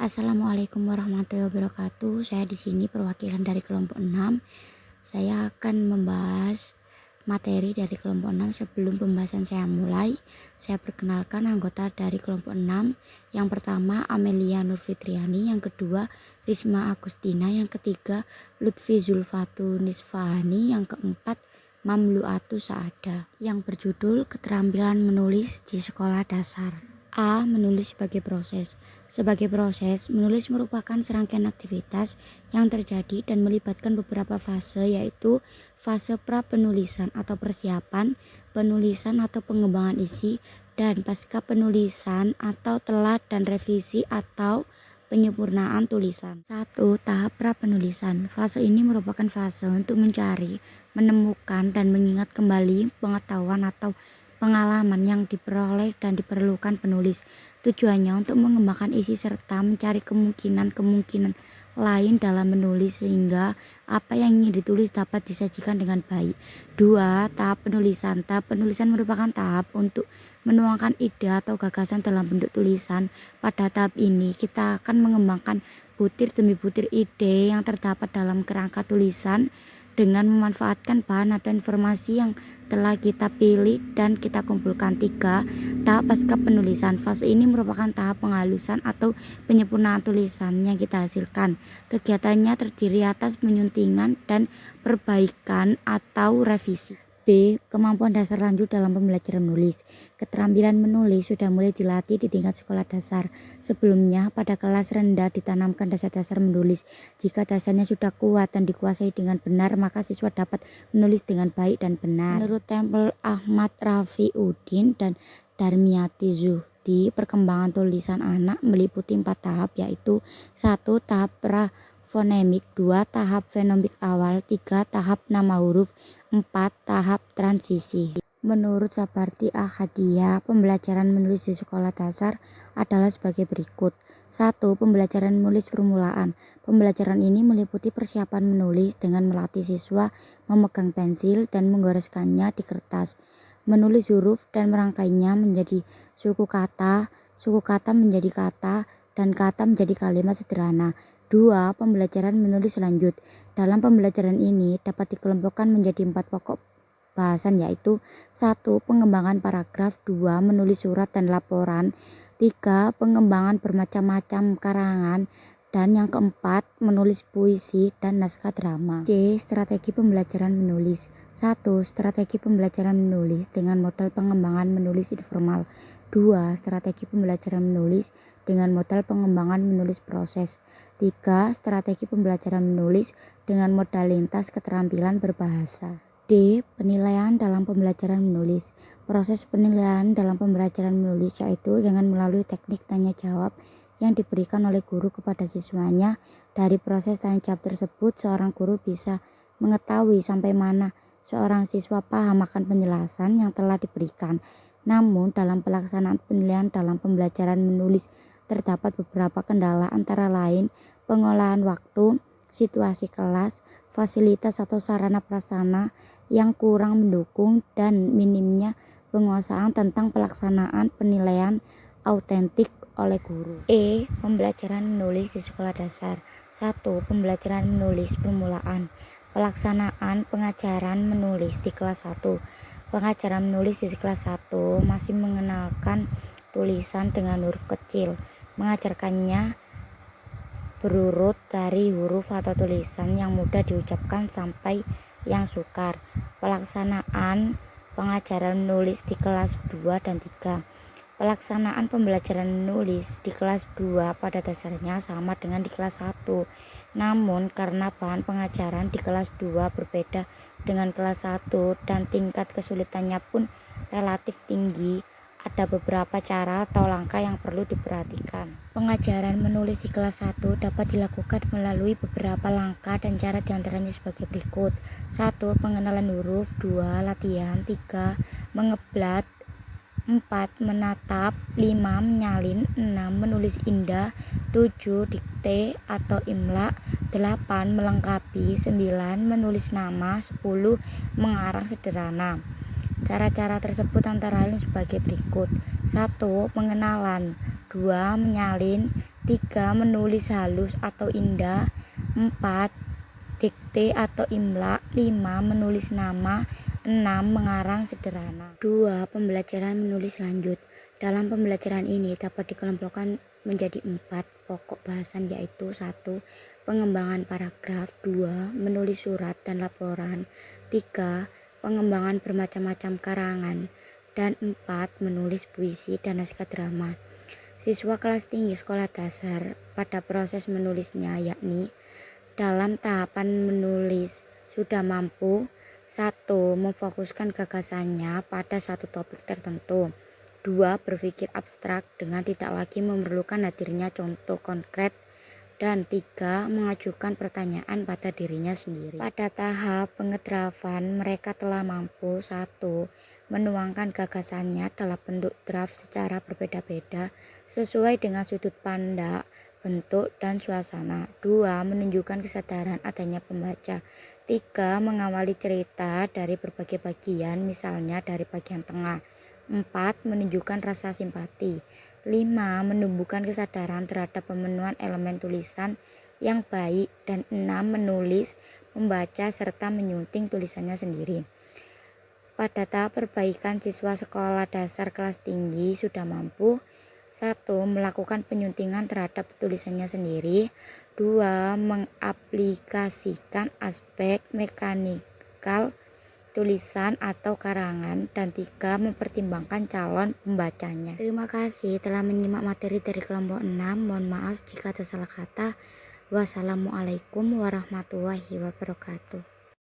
Assalamualaikum warahmatullahi wabarakatuh. Saya di sini perwakilan dari kelompok 6. Saya akan membahas materi dari kelompok 6. Sebelum pembahasan saya mulai, saya perkenalkan anggota dari kelompok 6. Yang pertama Amelia Nurfitriani, yang kedua Risma Agustina, yang ketiga Lutfi Zulfatu Nisfahani, yang keempat Mamluatu Saada, yang berjudul keterampilan menulis di sekolah dasar. A. Menulis sebagai proses. Sebagai proses, menulis merupakan serangkaian aktivitas yang terjadi dan melibatkan beberapa fase, yaitu fase pra-penulisan atau persiapan, penulisan atau pengembangan isi, dan pasca penulisan atau telah dan revisi atau penyempurnaan tulisan. 1. Tahap pra-penulisan. Fase ini merupakan fase untuk mencari, menemukan, dan mengingat kembali pengetahuan atau pengalaman yang diperoleh dan diperlukan penulis. Tujuannya untuk mengembangkan isi serta mencari kemungkinan-kemungkinan lain dalam menulis sehingga apa yang ingin ditulis dapat disajikan dengan baik. 2. Tahap penulisan. Tahap penulisan merupakan tahap untuk menuangkan ide atau gagasan dalam bentuk tulisan. Pada tahap ini kita akan mengembangkan butir demi butir ide yang terdapat dalam kerangka tulisan dengan memanfaatkan bahan atau informasi yang telah kita pilih dan kita kumpulkan. 3. Tahap pasca penulisan. Fase ini merupakan tahap penghalusan atau penyempurnaan tulisan yang kita hasilkan. Kegiatannya terdiri atas penyuntingan dan perbaikan atau revisi. B. Kemampuan dasar lanjut dalam pembelajaran menulis. Keterampilan menulis sudah mulai dilatih di tingkat sekolah dasar. Sebelumnya, pada kelas rendah ditanamkan dasar-dasar menulis. Jika dasarnya sudah kuat dan dikuasai dengan benar, maka siswa dapat menulis dengan baik dan benar. Menurut Tempel Ahmad Rafiuddin dan Darmiati Zuhdi, perkembangan tulisan anak meliputi 4 tahap, yaitu 1. Tahap prafonemik, 2. Tahap fenomik awal, 3. Tahap nama huruf, 4. Tahap transisi. Menurut Sabarti Ahadiyah, pembelajaran menulis di sekolah dasar adalah sebagai berikut. 1. Pembelajaran menulis permulaan. Pembelajaran ini meliputi persiapan menulis dengan melatih siswa memegang pensil dan menggoreskannya di kertas, menulis huruf dan merangkainya menjadi suku kata menjadi kata, dan kata menjadi kalimat sederhana. 2. Pembelajaran menulis lanjut. Dalam pembelajaran ini dapat dikelompokkan menjadi 4 pokok bahasan, yaitu 1. Pengembangan paragraf, 2. Menulis surat dan laporan, 3. Pengembangan bermacam-macam karangan, dan yang keempat menulis puisi dan naskah drama. C. Strategi pembelajaran menulis. 1. Strategi pembelajaran menulis dengan modal pengembangan menulis informal. 2. Strategi pembelajaran menulis dengan modal pengembangan menulis proses. 3. Strategi pembelajaran menulis dengan modal lintas keterampilan berbahasa. D. Penilaian dalam pembelajaran menulis. Proses penilaian dalam pembelajaran menulis yaitu dengan melalui teknik tanya jawab yang diberikan oleh guru kepada siswanya. Dari proses tanya jawab tersebut, seorang guru bisa mengetahui sampai mana seorang siswa paham akan penjelasan yang telah diberikan. Namun dalam pelaksanaan penilaian dalam pembelajaran menulis terdapat beberapa kendala, antara lain pengolahan waktu, situasi kelas, fasilitas atau sarana prasarana yang kurang mendukung, dan minimnya penguasaan tentang pelaksanaan penilaian autentik oleh guru. E. Pembelajaran menulis di sekolah dasar. 1. Pembelajaran menulis permulaan. Pelaksanaan pengajaran menulis di kelas 1. Pengajaran menulis di kelas 1 masih mengenalkan tulisan dengan huruf kecil, mengajarkannya berurut dari huruf atau tulisan yang mudah diucapkan sampai yang sukar. Pelaksanaan pengajaran menulis di kelas 2 dan 3. Pelaksanaan pembelajaran menulis di kelas 2 pada dasarnya sama dengan di kelas 1. Namun karena bahan pengajaran di kelas 2 berbeda dengan kelas 1 dan tingkat kesulitannya pun relatif tinggi, ada beberapa cara atau langkah yang perlu diperhatikan. Pengajaran menulis di kelas 1 dapat dilakukan melalui beberapa langkah dan cara, diantaranya sebagai berikut. 1. Pengenalan huruf. 2. Latihan. 3. Mengeblat. 4. Menatap. 5. Menyalin. 6. Menulis indah. 7. Dikte atau imla. 8. Melengkapi. 9. Menulis nama. 10. Mengarang sederhana. Cara-cara tersebut antara lain sebagai berikut. 1. Pengenalan. 2. Menyalin. 3. Menulis halus atau indah. 4. Dikte atau imla. 5. Menulis nama. 6. Mengarang sederhana. 2. Pembelajaran menulis lanjut. Dalam pembelajaran ini dapat dikelompokkan menjadi 4 pokok bahasan, yaitu 1. Pengembangan paragraf. 2. Menulis surat dan laporan. 3. Pengembangan bermacam-macam karangan. Dan 4. Menulis puisi dan naskah drama. Siswa kelas tinggi sekolah dasar pada proses menulisnya, yakni dalam tahapan menulis sudah mampu 1. Memfokuskan gagasannya pada satu topik tertentu. 2. Berpikir abstrak dengan tidak lagi memerlukan hadirnya contoh konkret. Dan 3. Mengajukan pertanyaan pada dirinya sendiri. Pada tahap pengedrafan, mereka telah mampu 1. Menuangkan gagasannya dalam bentuk draft secara berbeda-beda sesuai dengan sudut pandang, bentuk, dan suasana. 2. Menunjukkan kesadaran adanya pembaca. 3. Mengawali cerita dari berbagai bagian, misalnya dari bagian tengah. 4. Menunjukkan rasa simpati. 5. Menumbuhkan kesadaran terhadap pemenuhan elemen tulisan yang baik. Dan 6. Menulis, membaca, serta menyunting tulisannya sendiri. Pada tahap perbaikan, siswa sekolah dasar kelas tinggi sudah mampu 1. Melakukan penyuntingan terhadap tulisannya sendiri. 2. Mengaplikasikan aspek mekanikal tulisan atau karangan. Dan 3. Mempertimbangkan calon pembacanya. Terima kasih telah menyimak materi dari kelompok 6. Mohon maaf jika ada salah kata. Wassalamualaikum warahmatullahi wabarakatuh.